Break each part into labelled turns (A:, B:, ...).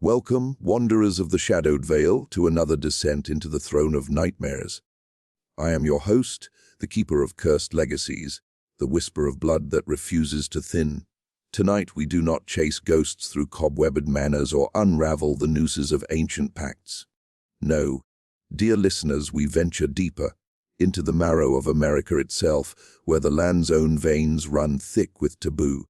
A: Welcome, wanderers of the shadowed vale, to another descent into the throne of nightmares. I am your host, the keeper of cursed legacies, the whisper of blood that refuses to thin. Tonight we do not chase ghosts through cobwebbed manors or unravel the nooses of ancient pacts. No, dear listeners, we venture deeper, into the marrow of America itself, where the land's own veins run thick with taboo.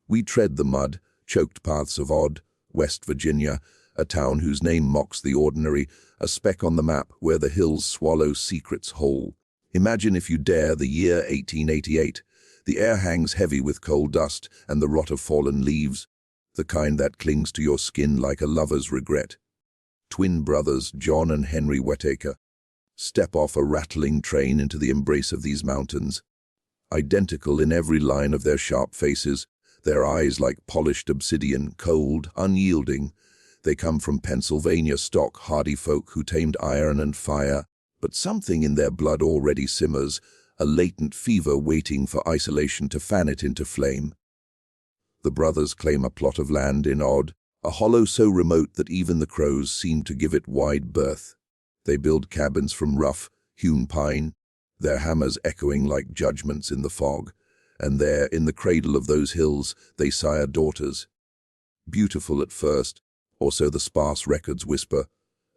A: We tread the mud, choked paths of odd, West Virginia, a town whose name mocks the ordinary, a speck on the map where the hills swallow secrets whole. Imagine, if you dare, the year 1888. The air hangs heavy with coal dust and the rot of fallen leaves, the kind that clings to your skin like a lover's regret. Twin brothers, John and Henry Whitaker, step off a rattling train into the embrace of these mountains. Identical in every line of their sharp faces, their eyes like polished obsidian, cold, unyielding. They come from Pennsylvania stock, hardy folk who tamed iron and fire, but something in their blood already simmers, a latent fever waiting for isolation to fan it into flame. The brothers claim a plot of land in Odd, a hollow so remote that even the crows seem to give it wide berth. They build cabins from rough, hewn pine, their hammers echoing like judgments in the fog. And there, in the cradle of those hills, they sire daughters. Beautiful at first, or so the sparse records whisper,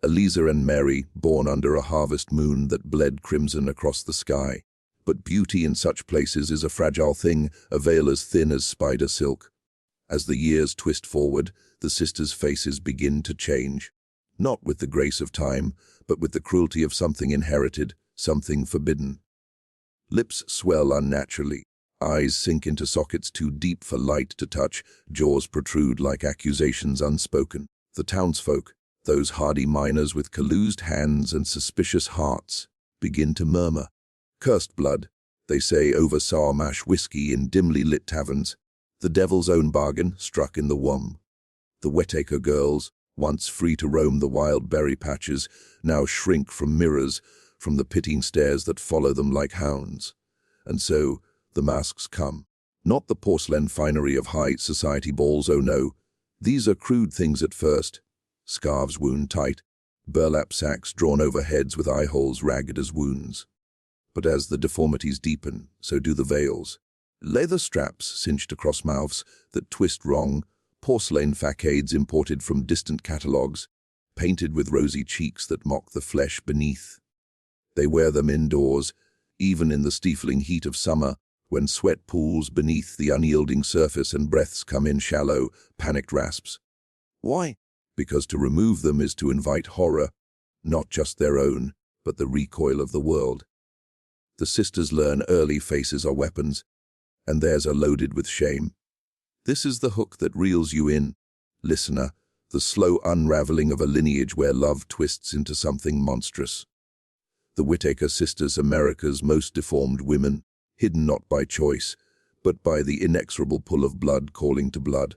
A: Eliza and Mary, born under a harvest moon that bled crimson across the sky. But beauty in such places is a fragile thing, a veil as thin as spider silk. As the years twist forward, the sisters' faces begin to change. Not with the grace of time, but with the cruelty of something inherited, something forbidden. Lips swell unnaturally. Eyes sink into sockets too deep for light to touch, jaws protrude like accusations unspoken. The townsfolk, those hardy miners with calloused hands and suspicious hearts, begin to murmur. Cursed blood, they say over sour mash whiskey in dimly lit taverns. The devil's own bargain, struck in the womb. The Whitaker girls, once free to roam the wild berry patches, now shrink from mirrors, from the pitying stares that follow them like hounds. And so, the masks come. Not the porcelain finery of high society balls, oh no. These are crude things at first. Scarves wound tight, burlap sacks drawn over heads with eye holes ragged as wounds. But as the deformities deepen, so do the veils. Leather straps cinched across mouths that twist wrong, porcelain facades imported from distant catalogues, painted with rosy cheeks that mock the flesh beneath. They wear them indoors, even in the stifling heat of summer, when sweat pools beneath the unyielding surface and breaths come in shallow, panicked rasps. Why? Because to remove them is to invite horror, not just their own, but the recoil of the world. The sisters learn early faces are weapons, and theirs are loaded with shame. This is the hook that reels you in, listener, the slow unraveling of a lineage where love twists into something monstrous. The Whitaker Sisters, America's most deformed women, hidden not by choice, but by the inexorable pull of blood calling to blood.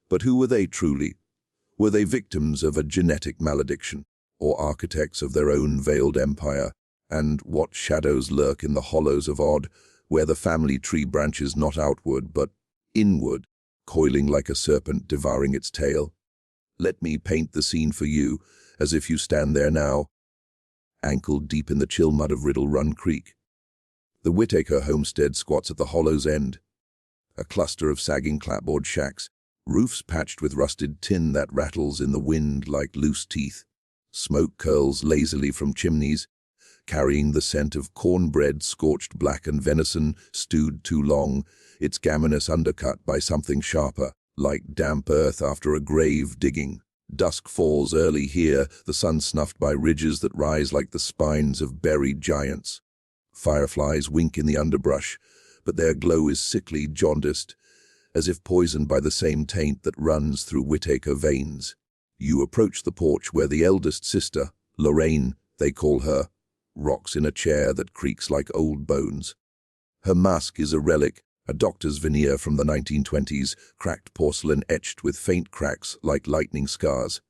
A: But who were they truly? Were they victims of a genetic malediction, or architects of their own veiled empire? And what shadows lurk in the hollows of Odd, where the family tree branches not outward, but inward, coiling like a serpent devouring its tail? Let me paint the scene for you, as if you stand there now, ankle deep in the chill mud of Riddle Run Creek. The Whitaker homestead squats at the hollow's end, a cluster of sagging clapboard shacks, roofs patched with rusted tin that rattles in the wind like loose teeth. Smoke curls lazily from chimneys, carrying the scent of cornbread scorched black and venison stewed too long, its gaminess undercut by something sharper, like damp earth after a grave digging. Dusk falls early here, the sun snuffed by ridges that rise like the spines of buried giants. Fireflies wink in the underbrush, but their glow is sickly, jaundiced, as if poisoned by the same taint that runs through Whitaker veins. You approach the porch where the eldest sister, Lorraine, they call her, rocks in a chair that creaks like old bones. Her mask is a relic, a doctor's veneer from the 1920s, cracked porcelain etched with faint cracks like lightning scars.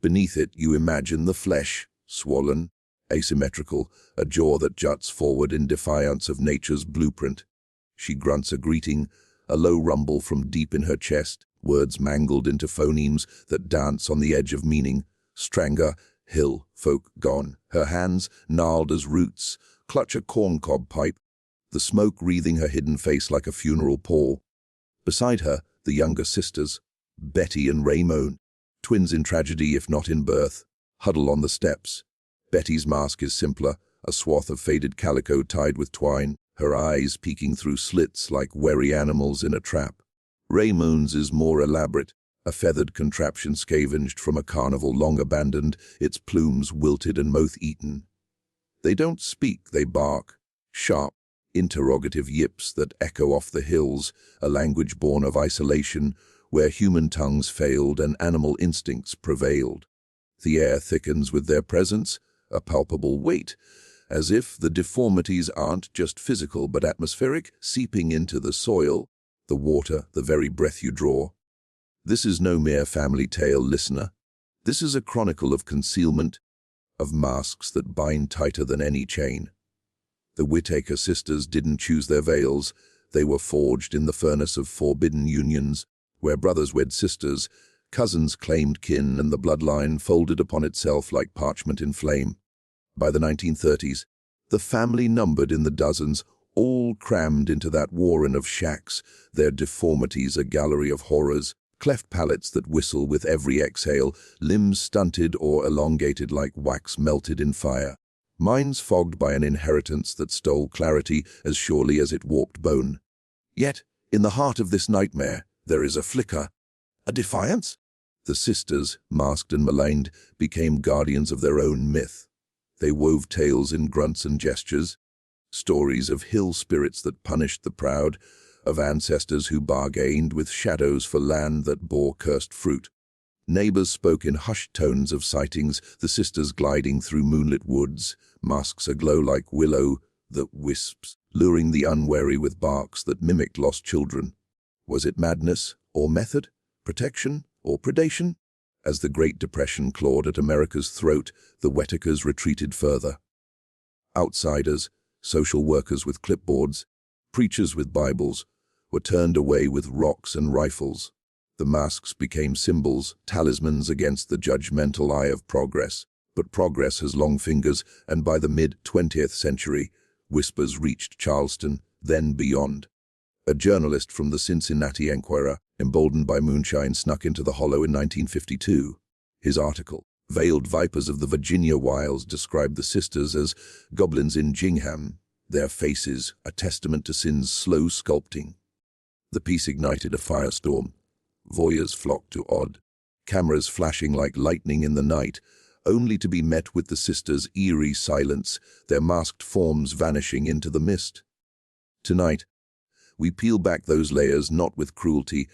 A: Beneath it you imagine the flesh, swollen, asymmetrical, a jaw that juts forward in defiance of nature's blueprint. She grunts a greeting, a low rumble from deep in her chest, words mangled into phonemes that dance on the edge of meaning. Stranger, hill, folk gone. Her hands, gnarled as roots, clutch a corncob pipe, the smoke wreathing her hidden face like a funeral pall. Beside her, the younger sisters, Betty and Raymond, twins in tragedy if not in birth, huddle on the steps. Betty's mask is simpler, a swath of faded calico tied with twine, her eyes peeking through slits like wary animals in a trap. Raymond's is more elaborate, a feathered contraption scavenged from a carnival long abandoned, its plumes wilted and moth-eaten. They don't speak, they bark, sharp, interrogative yips that echo off the hills, a language born of isolation, where human tongues failed and animal instincts prevailed. The air thickens with their presence, a palpable weight, as if the deformities aren't just physical but atmospheric, seeping into the soil, the water, the very breath you draw. This is no mere family tale, listener. This is a chronicle of concealment, of masks that bind tighter than any chain. The Whitaker sisters didn't choose their veils. They were forged in the furnace of forbidden unions, where brothers wed sisters, cousins claimed kin, and the bloodline folded upon itself like parchment in flame. By the 1930s, the family numbered in the dozens, all crammed into that warren of shacks, their deformities a gallery of horrors, cleft palates that whistle with every exhale, limbs stunted or elongated like wax melted in fire, minds fogged by an inheritance that stole clarity as surely as it warped bone. Yet, in the heart of this nightmare, there is a flicker, a defiance. The sisters, masked and maligned, became guardians of their own myth. They wove tales in grunts and gestures, stories of hill spirits that punished the proud, of ancestors who bargained with shadows for land that bore cursed fruit. Neighbors spoke in hushed tones of sightings, the sisters gliding through moonlit woods, masks aglow like willow that wisps, luring the unwary with barks that mimicked lost children. Was it madness or method, protection or predation? As the Great Depression clawed at America's throat, the Whitakers retreated further. Outsiders, social workers with clipboards, preachers with Bibles, were turned away with rocks and rifles. The masks became symbols, talismans against the judgmental eye of progress. But progress has long fingers, and by the mid-20th century, whispers reached Charleston, then beyond. A journalist from the Cincinnati Enquirer, emboldened by moonshine, snuck into the hollow in 1952. His article, Veiled Vipers of the Virginia Wilds, described the sisters as goblins in gingham, their faces a testament to sin's slow sculpting. The piece ignited a firestorm. Voyeurs flocked to Odd, cameras flashing like lightning in the night, only to be met with the sisters' eerie silence, their masked forms vanishing into the mist. Tonight, we peel back those layers not with cruelty,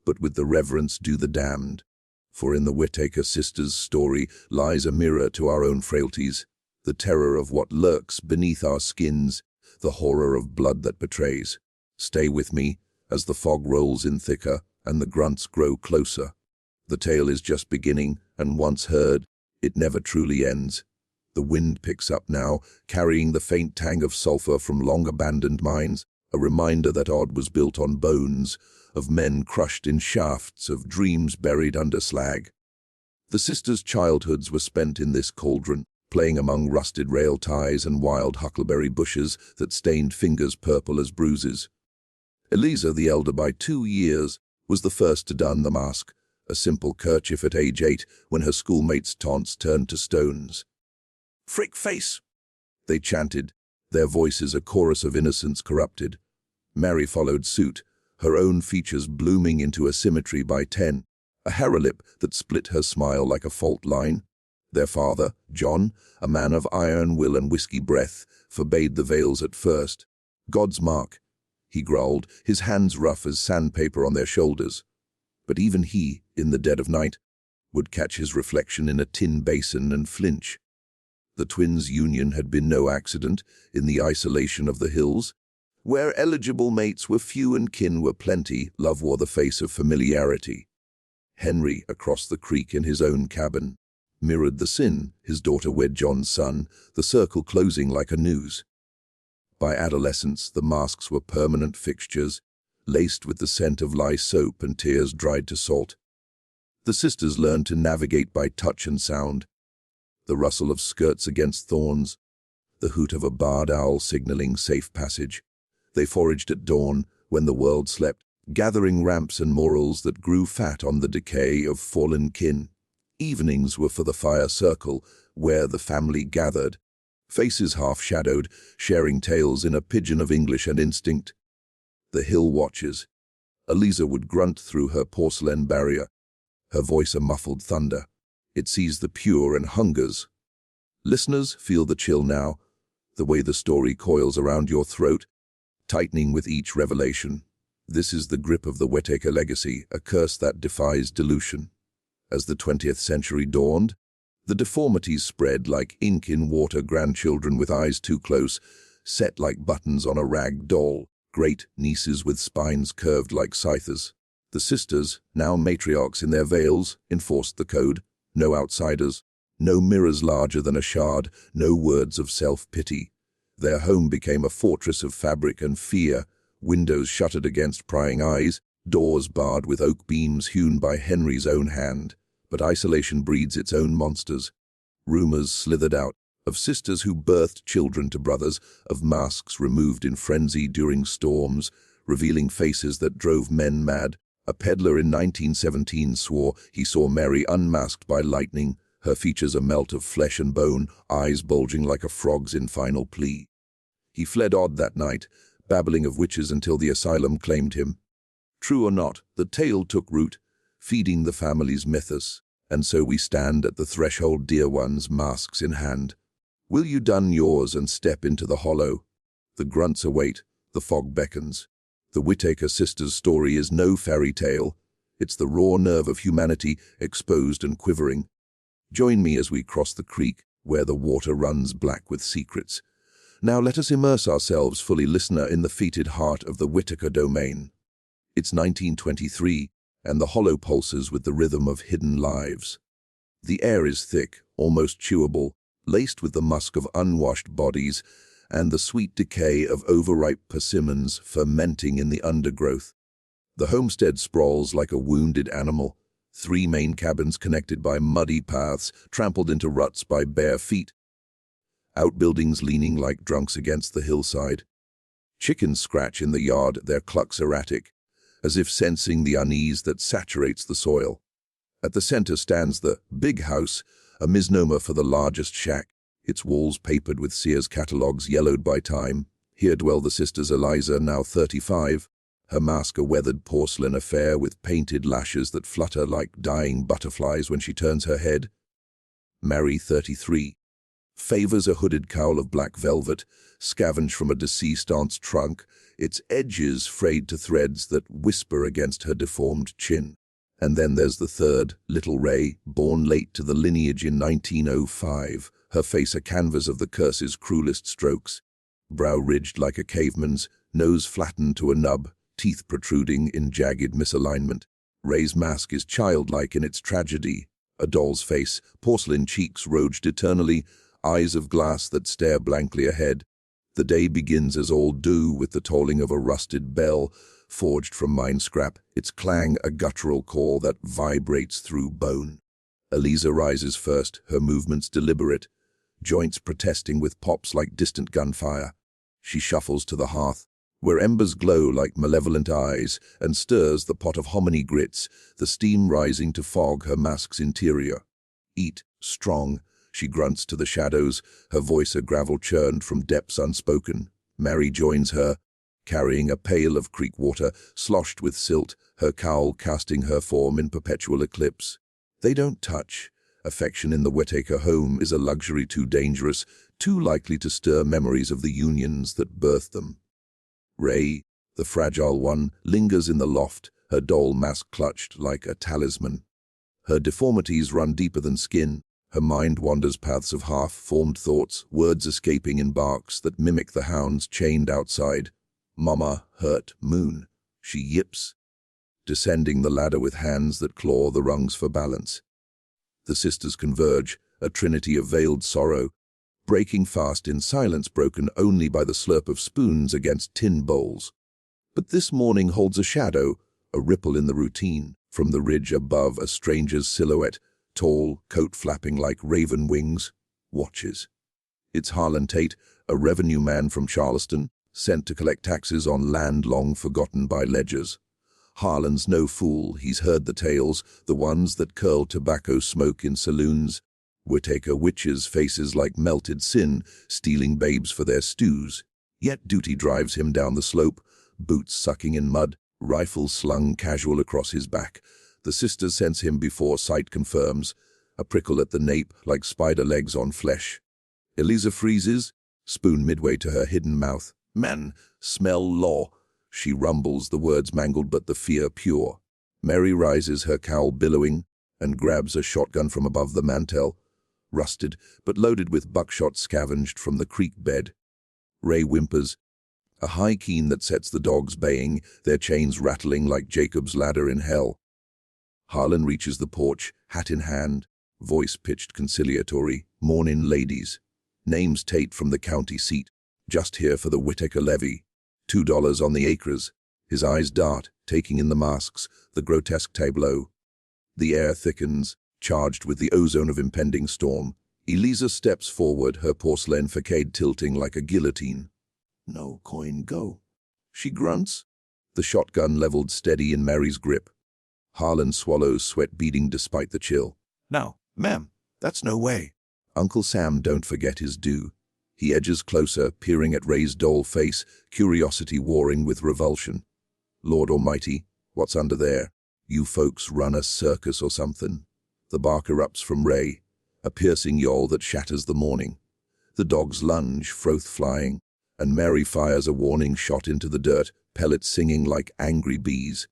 A: but with the reverence due the damned. For in the Whitaker sisters' story lies a mirror to our own frailties, the terror of what lurks beneath our skins, the horror of blood that betrays. Stay with me as the fog rolls in thicker and the grunts grow closer. The tale is just beginning, and once heard, it never truly ends. The wind picks up now, carrying the faint tang of sulfur from long-abandoned mines, a reminder that Odd was built on bones, of men crushed in shafts, of dreams buried under slag. The sisters' childhoods were spent in this cauldron, playing among rusted rail ties and wild huckleberry bushes that stained fingers purple as bruises. Eliza, the elder by 2 years, was the first to don the mask, a simple kerchief at age 8 when her schoolmates' taunts turned to stones. "Frick face!" they chanted, their voices a chorus of innocence corrupted. Mary followed suit, her own features blooming into a symmetry by 10, a harelip that split her smile like a fault line. Their father, John, a man of iron will and whiskey breath, forbade the veils at first. "God's mark," he growled, his hands rough as sandpaper on their shoulders. But even he, in the dead of night, would catch his reflection in a tin basin and flinch. The twins' union had been no accident in the isolation of the hills. Where eligible mates were few and kin were plenty, love wore the face of familiarity. Henry, across the creek in his own cabin, mirrored the sin, his daughter wed John's son, the circle closing like a noose. By adolescence, the masks were permanent fixtures, laced with the scent of lye soap and tears dried to salt. The sisters learned to navigate by touch and sound, the rustle of skirts against thorns, the hoot of a barred owl signaling safe passage. They foraged at dawn, when the world slept, gathering ramps and morels that grew fat on the decay of fallen kin. Evenings were for the fire circle, where the family gathered, faces half-shadowed, sharing tales in a pidgin of English and instinct. The hill watches. Eliza would grunt through her porcelain barrier, her voice a muffled thunder. It sees the pure and hungers. Listeners feel the chill now, the way the story coils around your throat, tightening with each revelation. This is the grip of the Whitaker legacy, a curse that defies dilution. As the 20th century dawned, the deformities spread like ink in water, grandchildren with eyes too close, set like buttons on a rag doll, great nieces with spines curved like scythers. The sisters, now matriarchs in their veils, enforced the code. No outsiders, no mirrors larger than a shard, no words of self-pity. Their home became a fortress of fabric and fear, windows shuttered against prying eyes, doors barred with oak beams hewn by Henry's own hand. But isolation breeds its own monsters. Rumors slithered out, of sisters who birthed children to brothers, of masks removed in frenzy during storms, revealing faces that drove men mad. A peddler in 1917 swore he saw Mary unmasked by lightning, her features a melt of flesh and bone, eyes bulging like a frog's in final plea. He fled odd that night, babbling of witches until the asylum claimed him. True or not, the tale took root, feeding the family's mythos, and so we stand at the threshold, dear ones, masks in hand. Will you don yours and step into the hollow? The grunts await, the fog beckons. The Whitaker Sisters' story is no fairy tale. It's the raw nerve of humanity, exposed and quivering. Join me as we cross the creek, where the water runs black with secrets. Now let us immerse ourselves fully, listener, in the fetid heart of the Whitaker domain. It's 1923, and the hollow pulses with the rhythm of hidden lives. The air is thick, almost chewable, laced with the musk of unwashed bodies, and the sweet decay of overripe persimmons fermenting in the undergrowth. The homestead sprawls like a wounded animal, 3 main cabins connected by muddy paths, trampled into ruts by bare feet. Outbuildings leaning like drunks against the hillside. Chickens scratch in the yard, their clucks erratic, as if sensing the unease that saturates the soil. At the center stands the big house, a misnomer for the largest shack, its walls papered with Sears catalogs yellowed by time. Here dwell the sisters Eliza, now 35, her mask a weathered porcelain affair with painted lashes that flutter like dying butterflies when she turns her head. Mary, 33, favors a hooded cowl of black velvet, scavenged from a deceased aunt's trunk, its edges frayed to threads that whisper against her deformed chin. And then there's the third, little Ray, born late to the lineage in 1905, her face a canvas of the curse's cruelest strokes. Brow ridged like a caveman's, nose flattened to a nub, teeth protruding in jagged misalignment. Ray's mask is childlike in its tragedy, a doll's face, porcelain cheeks rouged eternally, eyes of glass that stare blankly ahead. The day begins as all do with the tolling of a rusted bell, forged from mine scrap, its clang a guttural call that vibrates through bone. Eliza rises first, her movements deliberate, joints protesting with pops like distant gunfire. She shuffles to the hearth, where embers glow like malevolent eyes, and stirs the pot of hominy grits, the steam rising to fog her mask's interior. Eat, strong, she grunts to the shadows, her voice a gravel churned from depths unspoken. Mary joins her, carrying a pail of creek water, sloshed with silt, her cowl casting her form in perpetual eclipse. They don't touch. Affection in the Whitaker home is a luxury too dangerous, too likely to stir memories of the unions that birthed them. Ray, the fragile one, lingers in the loft, her doll mask clutched like a talisman. Her deformities run deeper than skin. Her mind wanders paths of half-formed thoughts, words escaping in barks that mimic the hounds chained outside. Mama, hurt, moon, she yips, descending the ladder with hands that claw the rungs for balance. The sisters converge, a trinity of veiled sorrow, breaking fast in silence broken only by the slurp of spoons against tin bowls. But this morning holds a shadow, a ripple in the routine. From the ridge above, a stranger's silhouette, tall, coat flapping like raven wings, watches. It's Harlan Tate, a revenue man from Charleston, sent to collect taxes on land long forgotten by ledgers. Harlan's no fool, he's heard the tales, the ones that curl tobacco smoke in saloons. Whitaker witches faces like melted sin, stealing babes for their stews. Yet duty drives him down the slope, boots sucking in mud, rifle slung casual across his back. The sisters sense him before sight confirms, a prickle at the nape like spider legs on flesh. Eliza freezes, spoon midway to her hidden mouth. "Man, smell law." She rumbles, the words mangled but the fear pure. Mary rises, her cowl billowing, and grabs a shotgun from above the mantel, rusted but loaded with buckshot scavenged from the creek bed. Ray whimpers, a high keen that sets the dogs baying, their chains rattling like Jacob's ladder in hell. Harlan reaches the porch, hat in hand, voice pitched conciliatory. "Mornin', ladies. Name's Tate from the county seat. Just here for the Whitaker levy. $2 on the acres." His eyes dart, taking in the masks, the grotesque tableau. The air thickens, charged with the ozone of impending storm. Eliza steps forward, her porcelain facade tilting like a guillotine. "No coin, go." She grunts, the shotgun leveled steady in Mary's grip. Harlan swallows, sweat beading despite the chill. "Now, ma'am, that's no way." Uncle Sam don't forget his due. He edges closer, peering at Ray's dull face, curiosity warring with revulsion. "Lord Almighty, what's under there? You folks run a circus or something?" The bark erupts from Ray, a piercing yawl that shatters the morning. The dogs lunge, froth flying, and Mary fires a warning shot into the dirt, pellets singing like angry bees.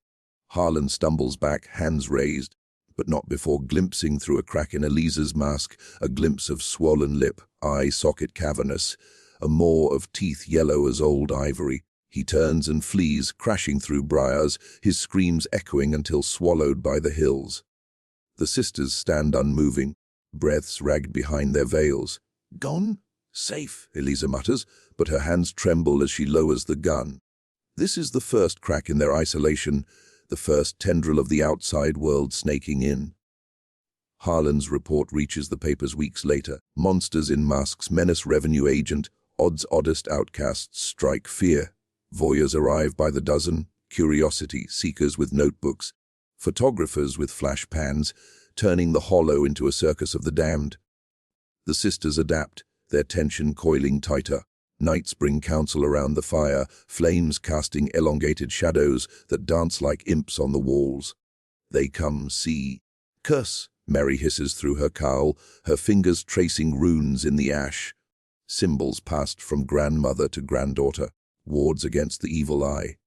A: Harlan stumbles back, hands raised, but not before glimpsing through a crack in Eliza's mask a glimpse of swollen lip, eye socket cavernous, a maw of teeth yellow as old ivory. He turns and flees, crashing through briars, his screams echoing until swallowed by the hills. The sisters stand unmoving, breaths ragged behind their veils. "Gone? Safe," Eliza mutters, but her hands tremble as she lowers the gun. This is the first crack in their isolation, the first tendril of the outside world snaking in. Harlan's report reaches the papers weeks later. Monsters in masks menace revenue agent, odds oddest outcasts strike fear. Voyeurs arrive by the dozen, curiosity seekers with notebooks, photographers with flash pans, turning the hollow into a circus of the damned. The sisters adapt, their tension coiling tighter. Nights bring counsel around the fire, flames casting elongated shadows that dance like imps on the walls. "They come, see." "Curse," Mary hisses through her cowl, her fingers tracing runes in the ash. Symbols passed from grandmother to granddaughter, wards against the evil eye.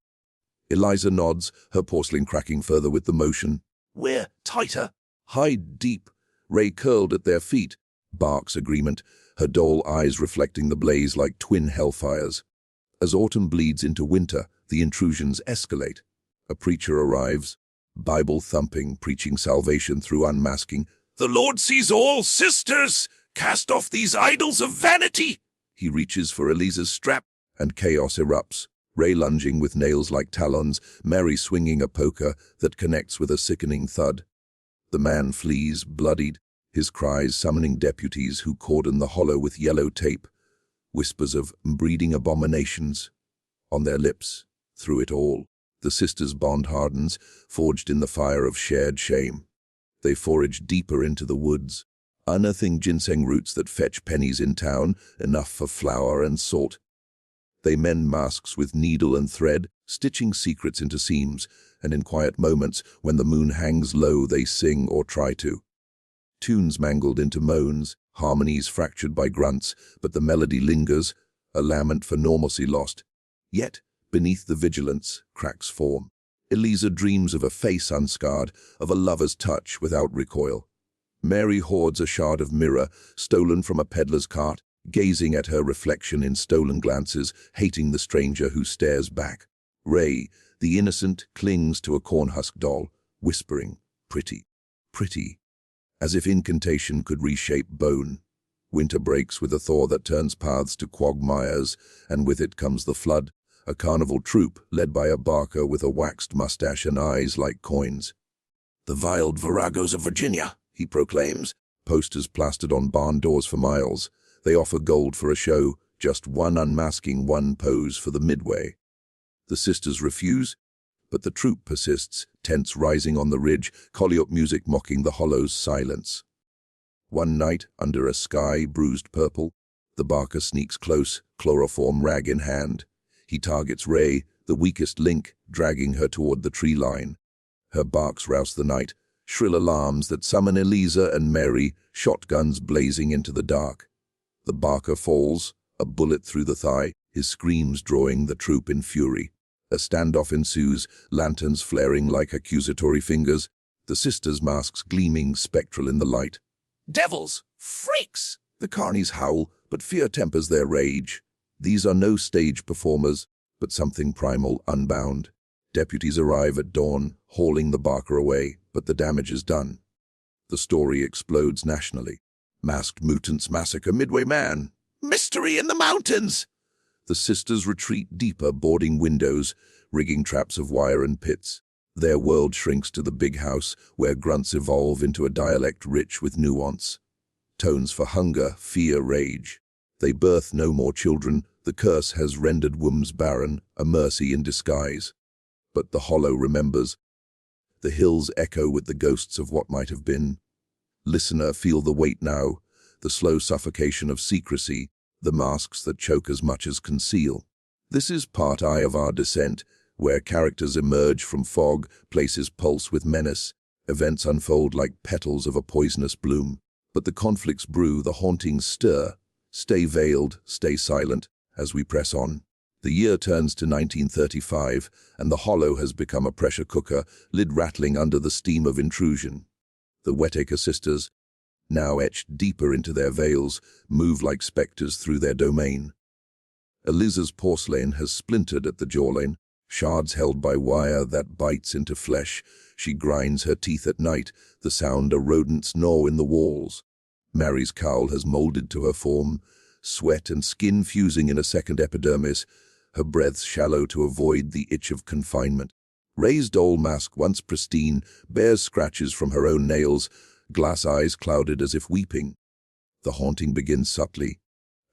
A: Eliza nods, her porcelain cracking further with the motion. "We're tighter." "Hide deep." Ray curled at their feet, barks agreement, her dull eyes reflecting the blaze like twin hellfires. As autumn bleeds into winter, the intrusions escalate. A preacher arrives, Bible thumping, preaching salvation through unmasking. "The Lord sees all, sisters! Cast off these idols of vanity!" He reaches for Eliza's strap, and chaos erupts. Ray lunging with nails like talons, Mary swinging a poker that connects with a sickening thud. The man flees, bloodied, his cries summoning deputies who cordon the hollow with yellow tape, whispers of inbreeding abominations on their lips. Through it all, the sisters' bond hardens, forged in the fire of shared shame. They forage deeper into the woods, unearthing ginseng roots that fetch pennies in town, enough for flour and salt. They mend masks with needle and thread, stitching secrets into seams, and in quiet moments, when the moon hangs low, they sing or try to. Tunes mangled into moans, harmonies fractured by grunts, but the melody lingers, a lament for normalcy lost. Yet, beneath the vigilance, cracks form. Eliza dreams of a face unscarred, of a lover's touch without recoil. Mary hoards a shard of mirror, stolen from a peddler's cart, gazing at her reflection in stolen glances, hating the stranger who stares back. Ray, the innocent, clings to a cornhusk doll, whispering, "Pretty, pretty," as if incantation could reshape bone. Winter breaks with a thaw that turns paths to quagmires, and with it comes the flood, A carnival troupe led by a barker with a waxed mustache and eyes like coins. "The veiled viragos of Virginia," he proclaims, posters plastered on barn doors for miles. They offer gold for a show, just one unmasking, one pose for the midway. The sisters refuse, but the troupe persists, tents rising on the ridge, Coleop music mocking the hollow's silence. One night, under a sky bruised purple, the barker sneaks close, chloroform rag in hand. He targets Ray, the weakest link, dragging her toward the tree line. Her barks rouse the night, shrill alarms that summon Eliza and Mary, shotguns blazing into the dark. The barker falls, a bullet through the thigh, his screams drawing the troop in fury. A standoff ensues, lanterns flaring like accusatory fingers, the sisters' masks gleaming spectral in the light. "Devils! Freaks!" The carnies howl, but fear tempers their rage. These are no stage performers, but something primal, unbound. Deputies arrive at dawn, hauling the barker away, but the damage is done. The story explodes nationally. Masked mutants massacre Midway Man. Mystery in the mountains! The sisters retreat deeper, boarding windows, rigging traps of wire and pits. Their world shrinks to the big house, where grunts evolve into a dialect rich with nuance. Tones for hunger, fear, rage. They birth no more children. The curse has rendered wombs barren, a mercy in disguise. But the hollow remembers. The hills echo with the ghosts of what might have been. Listener, feel the weight now, the slow suffocation of secrecy, the masks that choke as much as conceal. This is part I of our descent, where characters emerge from fog, places pulse with menace, events unfold like petals of a poisonous bloom. But the conflicts brew, the hauntings stir. Stay veiled, stay silent, as we press on. The year turns to 1935, and the hollow has become a pressure cooker, lid rattling under the steam of intrusion. The Whitaker sisters, now etched deeper into their veils, move like specters through their domain. Eliza's porcelain has splintered at the jawline, shards held by wire that bites into flesh. She grinds her teeth at night, the sound a rodent's gnaw in the walls. Mary's cowl has molded to her form, sweat and skin fusing in a second epidermis, her breath shallow to avoid the itch of confinement. Ray's doll mask, once pristine, bears scratches from her own nails, glass eyes clouded as if weeping. The haunting begins subtly.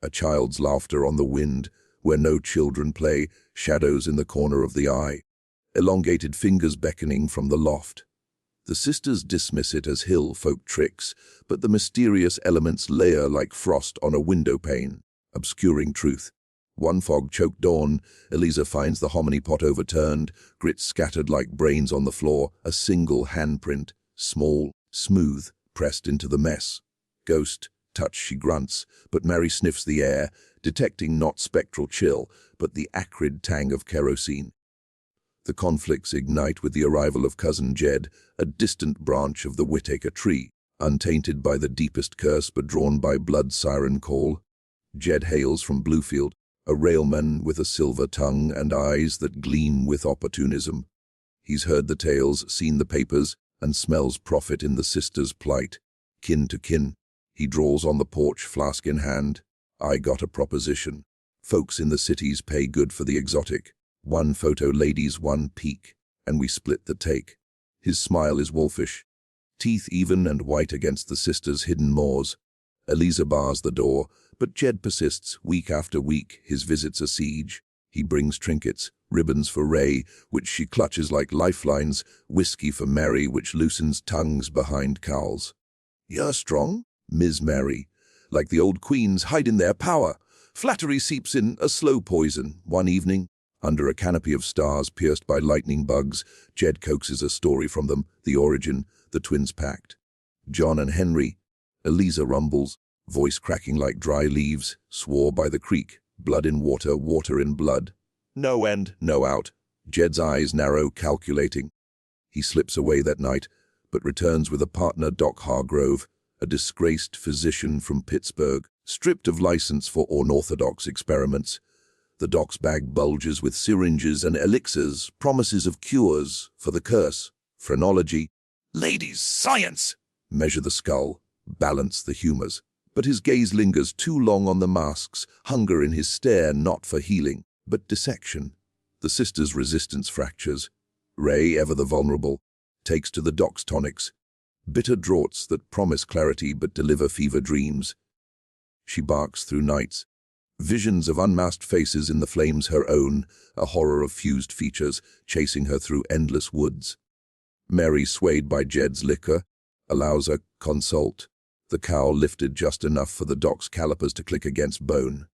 A: A child's laughter on the wind, where no children play, shadows in the corner of the eye, elongated fingers beckoning from the loft. The sisters dismiss it as hill folk tricks, but the mysterious elements layer like frost on a window pane, obscuring truth. One fog-choked dawn, Eliza finds the hominy pot overturned, grits scattered like brains on the floor, a single handprint, small, smooth, pressed into the mess. Ghost, touch, she grunts, but Mary sniffs the air, detecting not spectral chill, but the acrid tang of kerosene. The conflicts ignite with the arrival of cousin Jed, a distant branch of the Whitaker tree, untainted by the deepest curse but drawn by blood siren call. Jed hails from Bluefield, a railman with a silver tongue and eyes that gleam with opportunism. He's heard the tales, seen the papers, and smells profit in the sisters' plight. Kin to kin, he draws on the porch, flask in hand. I got a proposition. Folks in the cities pay good for the exotic. One photo, ladies, one peek, and we split the take. His smile is wolfish, teeth even and white against the sisters' hidden maws. Eliza bars the door, but Jed persists, week after week, his visits a siege. He brings trinkets, ribbons for Ray, which she clutches like lifelines, whiskey for Mary, which loosens tongues behind cowls. "You're strong, Ms. Mary. Like the old queens, hide in their power." Flattery seeps in, a slow poison. One evening, under a canopy of stars pierced by lightning bugs, Jed coaxes a story from them, the origin, the twins' pact. John and Henry, Eliza rumbles, voice cracking like dry leaves, swore by the creek, blood in water, water in blood. No end, no out. Jed's eyes narrow, calculating. He slips away that night, but returns with a partner, Doc Hargrove, a disgraced physician from Pittsburgh, stripped of license for unorthodox experiments. The doc's bag bulges with syringes and elixirs, promises of cures for the curse, phrenology. Ladies, science! Measure the skull, balance the humors. But his gaze lingers too long on the masks, hunger in his stare not for healing, but dissection. The sisters' resistance fractures. Ray, ever the vulnerable, takes to the doc's tonics, bitter draughts that promise clarity but deliver fever dreams. She barks through nights. Visions of unmasked faces in the flames her own, a horror of fused features, chasing her through endless woods. Mary, swayed by Jed's liquor, allows a consult, the cowl lifted just enough for the doc's calipers to click against bone.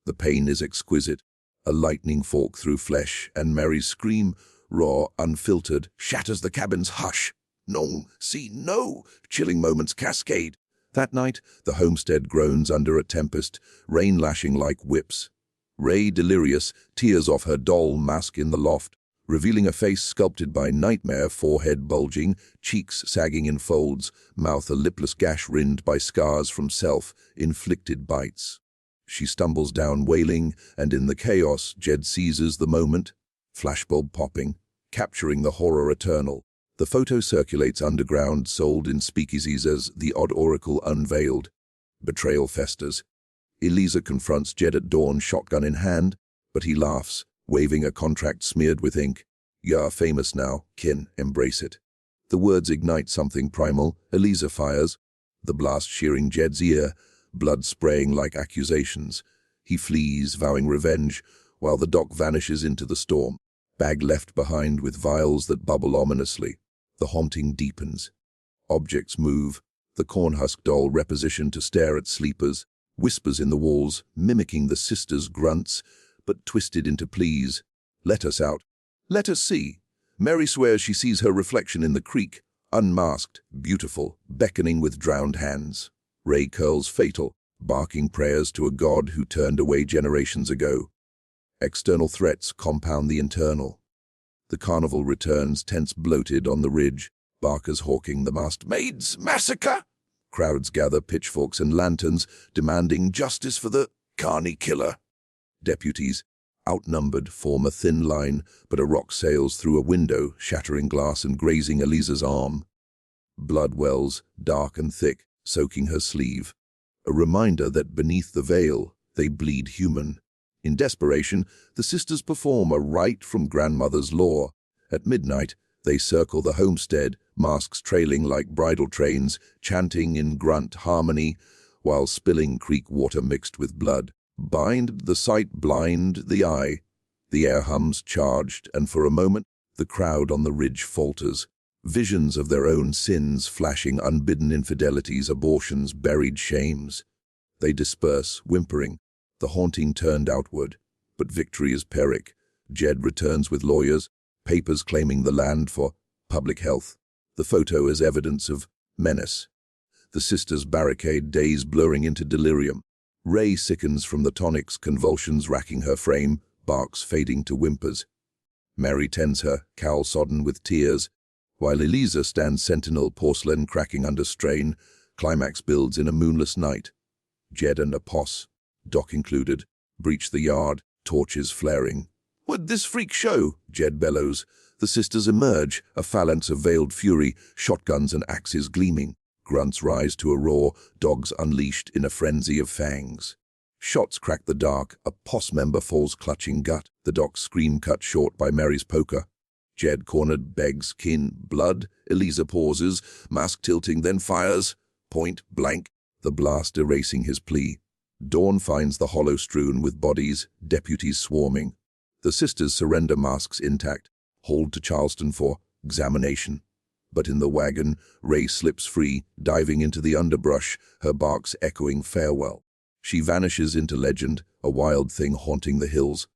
A: The pain is exquisite, a lightning fork through flesh, and Mary's scream, raw, unfiltered, shatters the cabin's hush. No, see, no! Chilling moments cascade. That night, the homestead groans under a tempest, rain lashing like whips. Ray, delirious, tears off her doll mask in the loft, revealing a face sculpted by nightmare, forehead bulging, cheeks sagging in folds, mouth a lipless gash rind by scars from self-inflicted bites. She stumbles down wailing, and in the chaos, Jed seizes the moment, flashbulb popping, capturing the horror eternal. The photo circulates underground, sold in speakeasies as the odd oracle unveiled. Betrayal festers. Eliza confronts Jed at dawn, shotgun in hand, but he laughs, waving a contract smeared with ink. "You're famous now, kin, embrace it." The words ignite something primal. Eliza fires, the blast shearing Jed's ear, blood spraying like accusations. He flees, vowing revenge, while the doc vanishes into the storm, bag left behind with vials that bubble ominously. The haunting deepens. Objects move, the cornhusk doll repositioned to stare at sleepers, whispers in the walls, mimicking the sisters' grunts, but twisted into pleas. "Let us out. Let us see." Mary swears she sees her reflection in the creek, unmasked, beautiful, beckoning with drowned hands. Ray curls fatal, barking prayers to a god who turned away generations ago. External threats compound the internal. The carnival returns, tents bloated on the ridge, barkers hawking the masked maids. Massacre! Crowds gather, pitchforks and lanterns, demanding justice for the carny killer. Deputies, outnumbered, form a thin line, but a rock sails through a window, shattering glass and grazing Eliza's arm. Blood wells, dark and thick, soaking her sleeve. A reminder that beneath the veil, they bleed human. In desperation, the sisters perform a rite from grandmother's lore. At midnight, they circle the homestead, masks trailing like bridal trains, chanting in grunt harmony, while spilling creek water mixed with blood. Bind the sight, blind the eye. The air hums charged, and for a moment, the crowd on the ridge falters. Visions of their own sins flashing, unbidden infidelities, abortions, buried shames. They disperse, whimpering, the haunting turned outward. But victory is Pyrrhic. Jed returns with lawyers, papers claiming the land for public health. The photo is evidence of menace. The sisters barricade, days blurring into delirium. Ray sickens from the tonics, convulsions racking her frame, barks fading to whimpers. Mary tends her, cowl sodden with tears, while Eliza stands sentinel, porcelain cracking under strain. Climax builds in a moonless night. Jed and a posse, doc included, breach the yard, torches flaring. "What'd this freak show?" Jed bellows. The sisters emerge, a phalanx of veiled fury, shotguns and axes gleaming. Grunts rise to a roar, dogs unleashed in a frenzy of fangs. Shots crack the dark, a posse member falls clutching gut, the doc's scream cut short by Mary's poker. Jed cornered, begs, kin, blood. Eliza pauses, mask tilting, then fires. Point blank, the blast erasing his plea. Dawn finds the hollow strewn with bodies, deputies swarming. The sisters surrender, masks intact, hauled to Charleston for examination. But in the wagon, Ray slips free, diving into the underbrush, her barks echoing farewell. She vanishes into legend, a wild thing haunting the hills.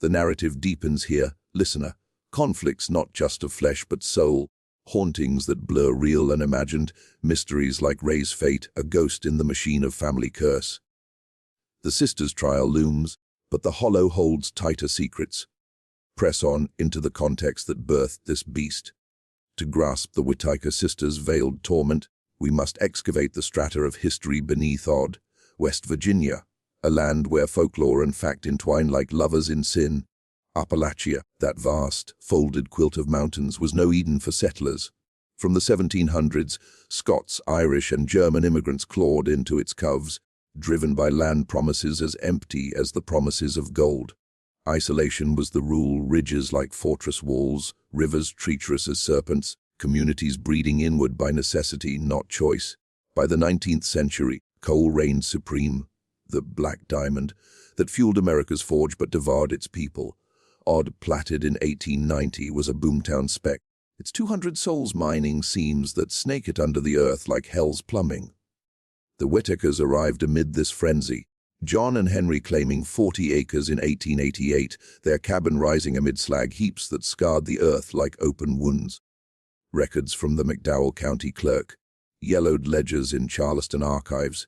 A: The narrative deepens here, listener. Conflicts not just of flesh but soul, hauntings that blur real and imagined, mysteries like Ray's fate, a ghost in the machine of family curse. The sisters' trial looms, but the hollow holds tighter secrets. Press on into the context that birthed this beast. To grasp the Whitaker sisters' veiled torment, we must excavate the strata of history beneath Odd, West Virginia, a land where folklore and fact entwine like lovers in sin. Appalachia, that vast, folded quilt of mountains, was no Eden for settlers. From the 1700s, Scots, Irish, and German immigrants clawed into its coves, driven by land promises as empty as the promises of gold. Isolation was the rule, ridges like fortress walls, rivers treacherous as serpents, communities breeding inward by necessity, not choice. By the 19th century, coal reigned supreme, the black diamond that fueled America's forge but devoured its people. Odd platted in 1890 was a boomtown speck, its 200 souls mining seams that snake it under the earth like hell's plumbing. The Whitakers arrived amid this frenzy, John and Henry claiming 40 acres in 1888, their cabin rising amid slag heaps that scarred the earth like open wounds. Records from the McDowell County Clerk, yellowed ledgers in Charleston archives,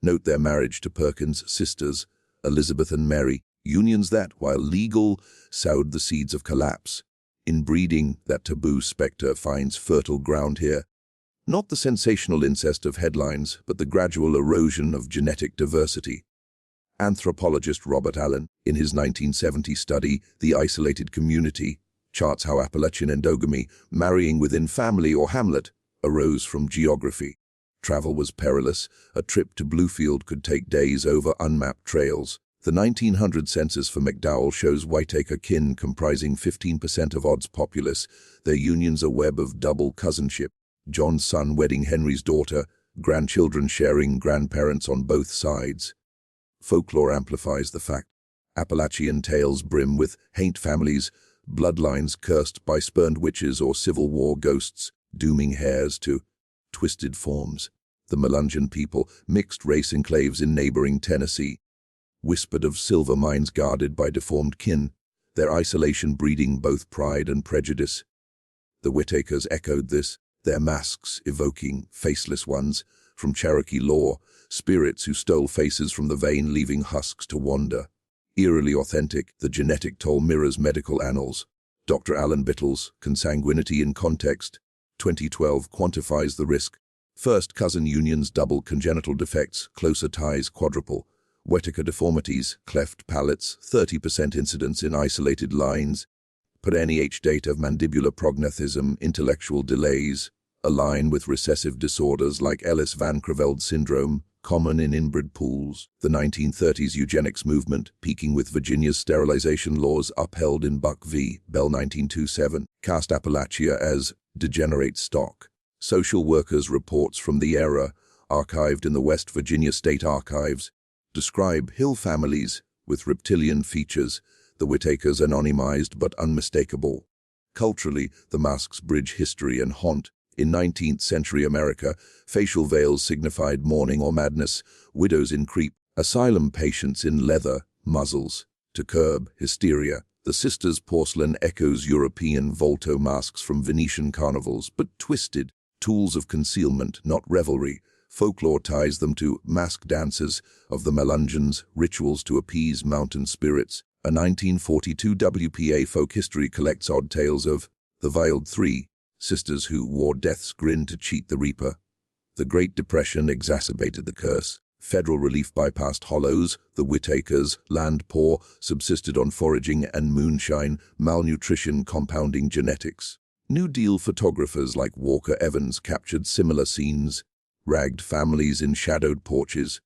A: note their marriage to Perkins' sisters, Elizabeth and Mary, unions that, while legal, sowed the seeds of collapse. Inbreeding, that taboo spectre, finds fertile ground here. Not the sensational incest of headlines, but the gradual erosion of genetic diversity. Anthropologist Robert Allen, in his 1970 study, The Isolated Community, charts how Appalachian endogamy, marrying within family or hamlet, arose from geography. Travel was perilous. A trip to Bluefield could take days over unmapped trails. The 1900 census for McDowell shows Whitaker kin comprising 15% of Odd's populace, their unions a web of double cousinship, John's son wedding Henry's daughter, grandchildren sharing grandparents on both sides. Folklore amplifies the fact. Appalachian tales brim with haint families, bloodlines cursed by spurned witches or Civil War ghosts, dooming heirs to twisted forms. The Melungeon people, mixed race enclaves in neighboring Tennessee, whispered of silver mines guarded by deformed kin, their isolation breeding both pride and prejudice. The Whitakers echoed this, their masks evoking faceless ones from Cherokee lore, spirits who stole faces from the vein leaving husks to wander. Eerily authentic, the genetic toll mirrors medical annals. Dr. Alan Bittles, Consanguinity in Context, 2012 quantifies the risk. First cousin unions double, congenital defects, closer ties quadruple. Whitaker deformities, cleft palates, 30% incidence in isolated lines. Per NEH data of mandibular prognathism, intellectual delays, align with recessive disorders like Ellis-Van Creveld syndrome, common in inbred pools. The 1930s eugenics movement, peaking with Virginia's sterilization laws upheld in Buck v. Bell 1927, cast Appalachia as degenerate stock. Social workers' reports from the era, archived in the West Virginia State Archives, describe hill families with reptilian features, the Whitakers anonymized but unmistakable. Culturally, the masks bridge history and haunt. In 19th century America, facial veils signified mourning or madness, widows in crepe, asylum patients in leather, muzzles. To curb hysteria, the sisters' porcelain echoes European Volto masks from Venetian carnivals, but twisted, tools of concealment, not revelry. Folklore ties them to mask dances of the Melungeons, rituals to appease mountain spirits. A 1942 WPA folk history collects odd tales of the Veiled Three, sisters who wore death's grin to cheat the reaper. The Great Depression exacerbated the curse. Federal relief bypassed hollows. The Whitakers, land poor, subsisted on foraging and moonshine, malnutrition compounding genetics. New Deal photographers like Walker Evans captured similar scenes, ragged families in shadowed porches,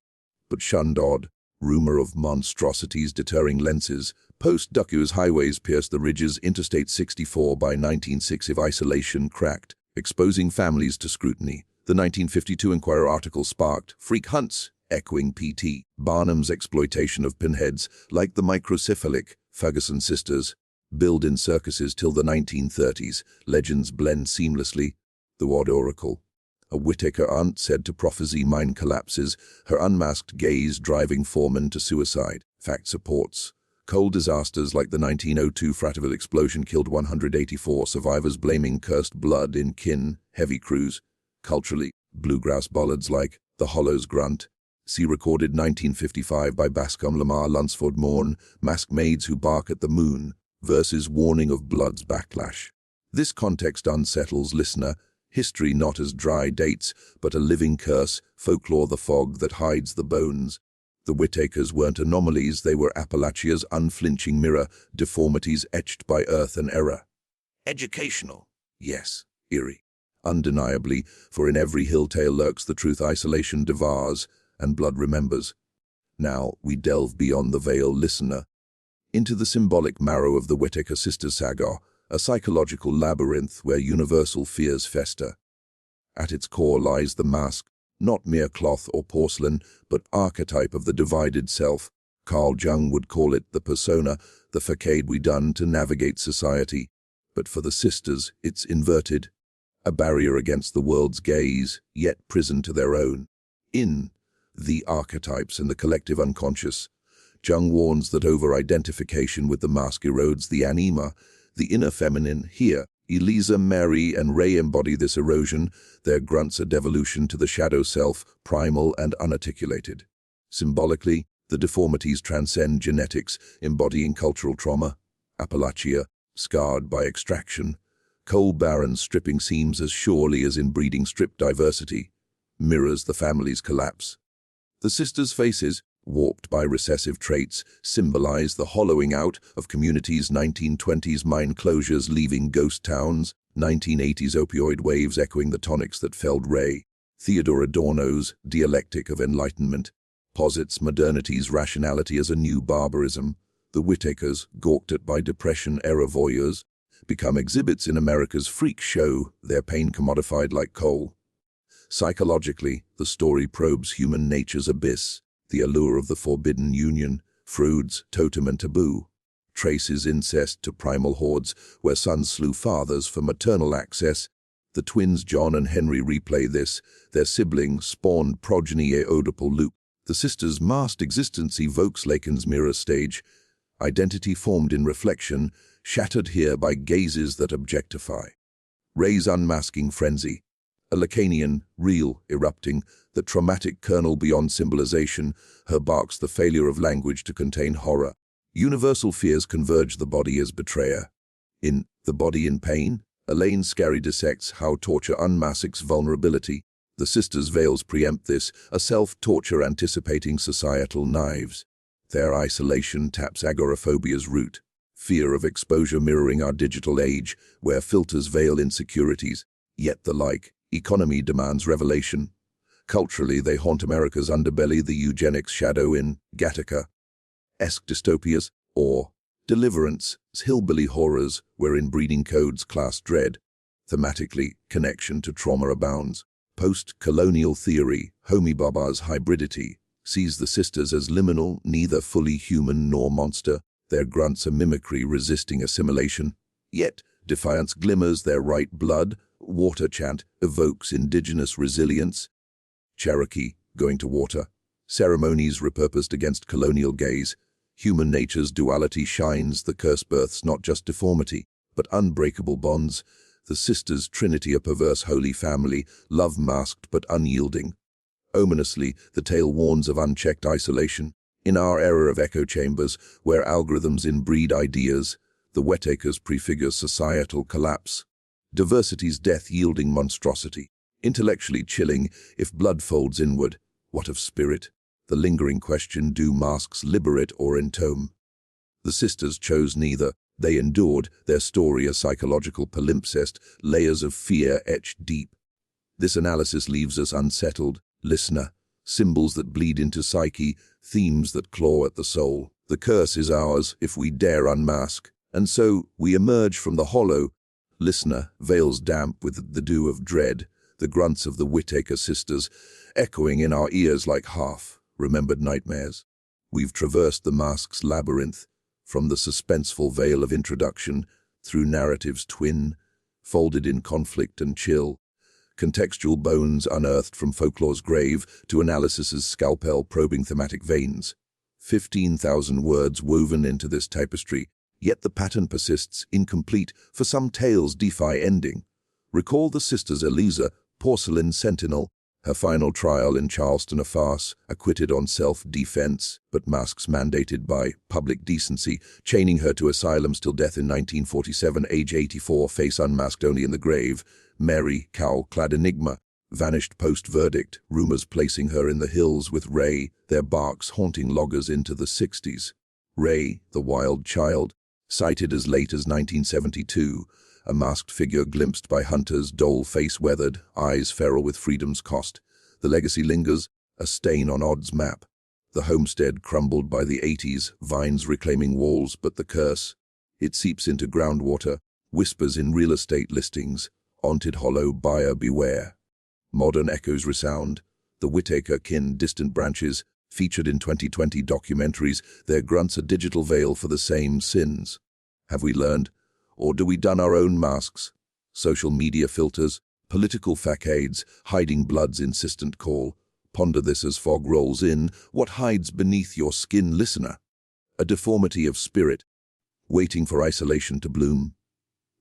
A: but shunned Odd. Rumor of monstrosities deterring lenses. Post-Duckus highways pierced the ridges. Interstate 64 by 1960 isolation cracked, exposing families to scrutiny. The 1952 Inquirer article sparked freak hunts, echoing P.T. Barnum's exploitation of pinheads, like the microcephalic Ferguson sisters. Billed in circuses till the 1930s, legends blend seamlessly. The Odd Oracle. A Whitaker aunt said to prophesy mine collapses, her unmasked gaze driving foremen to suicide. Fact supports. Coal disasters like the 1902 Fraterville explosion killed 184 survivors, blaming cursed blood in kin. Heavy crews. Culturally, bluegrass ballads like The Hollow's Grunt. See recorded 1955 by Bascom Lamar Lunsford Morn, masked maids who bark at the moon, versus warning of blood's backlash. This context unsettles listener. History not as dry dates, but a living curse, folklore the fog that hides the bones. The Whitakers weren't anomalies, they were Appalachia's unflinching mirror, deformities etched by earth and error. Educational. Yes, eerie. Undeniably, for in every hill tale lurks the truth isolation devours, and blood remembers. Now we delve beyond the veil, listener. into the symbolic marrow of the Whitaker Sisters saga, a psychological labyrinth where universal fears fester. At its core lies the mask, not mere cloth or porcelain, but archetype of the divided self. Carl Jung would call it the persona, the facade we don to navigate society. But for the sisters, it's inverted, a barrier against the world's gaze, yet prison to their own. In The Archetypes and the Collective Unconscious, Jung warns that over-identification with the mask erodes the anima, the inner feminine. Here, Eliza, Mary, and Ray embody this erosion, their grunts a devolution to the shadow self, primal and unarticulated. Symbolically, the deformities transcend genetics, embodying cultural trauma. Appalachia, scarred by extraction. Coal barrens stripping seams as surely as inbreeding stripped diversity, mirrors the family's collapse. The sisters' faces, warped by recessive traits, symbolize the hollowing out of communities. 1920s mine closures leaving ghost towns, 1980s opioid waves echoing the tonics that felled Ray. Theodore Adorno's Dialectic of Enlightenment posits modernity's rationality as a new barbarism. The Whitakers, gawked at by Depression-era voyeurs, become exhibits in America's freak show, their pain commodified like coal. Psychologically, the story probes human nature's abyss, the allure of the forbidden union, Freud's totem and taboo, traces incest to primal hordes where sons slew fathers for maternal access. The twins John and Henry replay this, their sibling spawned progeny a Oedipal loop. The sisters' masked existence evokes Lacan's mirror stage, identity formed in reflection, shattered here by gazes that objectify. Ray's unmasking frenzy, a Lacanian, real, erupting, the traumatic kernel beyond symbolization, her barks the failure of language to contain horror. Universal fears converge the body as betrayer. In The Body in Pain, Elaine Scarry dissects how torture unmasks vulnerability. The sisters' veils preempt this, a self-torture anticipating societal knives. Their isolation taps agoraphobia's root, fear of exposure mirroring our digital age, where filters veil insecurities. Yet the economy demands revelation. Culturally, they haunt America's underbelly, the eugenics shadow in Gattaca-esque dystopias, or Deliverance, hillbilly horrors where inbreeding codes class dread. Thematically, connection to trauma abounds. Post-colonial theory, Homi Bhabha's hybridity, sees the sisters as liminal, neither fully human nor monster, their grunts a mimicry resisting assimilation. Yet, defiance glimmers their right blood, water chant evokes indigenous resilience. Cherokee, going to water, ceremonies repurposed against colonial gaze. Human nature's duality shines, the curse births not just deformity, but unbreakable bonds. The sisters' trinity, a perverse holy family, love masked but unyielding. Ominously, the tale warns of unchecked isolation. In our era of echo chambers, where algorithms inbreed ideas, the Whitakers prefigure societal collapse. Diversity's death yielding monstrosity. Intellectually chilling, if blood folds inward, what of spirit? The lingering question, do masks liberate or entome? The sisters chose neither. They endured, their story a psychological palimpsest, layers of fear etched deep. This analysis leaves us unsettled. Listener, symbols that bleed into psyche, themes that claw at the soul. The curse is ours if we dare unmask, and so we emerge from the hollow. Listener, veils damp with the dew of dread, the grunts of the Whitaker sisters, echoing in our ears like half-remembered nightmares. We've traversed the mask's labyrinth, from the suspenseful veil of introduction, through narratives twin, folded in conflict and chill, contextual bones unearthed from folklore's grave to analysis's scalpel probing thematic veins. 15,000 words woven into this tapestry, yet the pattern persists incomplete, for some tales defy ending. Recall the sisters Eliza, porcelain sentinel, her final trial in Charleston a farce, acquitted on self-defense, but masks mandated by public decency, chaining her to asylums till death in 1947, age 84, face unmasked only in the grave. Mary, cowl-clad enigma, vanished post-verdict, rumors placing her in the hills with Ray, their barks haunting loggers into the 60s. Ray, the wild child, sighted as late as 1972, a masked figure glimpsed by hunters, dull face weathered, eyes feral with freedom's cost. The legacy lingers, a stain on odds map. The homestead crumbled by the 80s, vines reclaiming walls, but the curse, it seeps into groundwater, whispers in real estate listings, haunted hollow, buyer beware. Modern echoes resound, the Whitaker kin, distant branches, featured in 2020 documentaries, their grunts a digital veil for the same sins. Have we learned? Or do we don our own masks? Social media filters, political facades, hiding blood's insistent call. Ponder this as fog rolls in. What hides beneath your skin, listener? A deformity of spirit, waiting for isolation to bloom.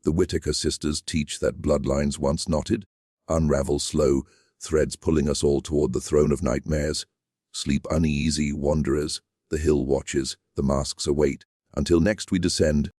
A: The Whitaker sisters teach that bloodlines once knotted, unravel slow, threads pulling us all toward the throne of nightmares. Sleep uneasy, wanderers, the hill watches, the masks await. Until next we descend,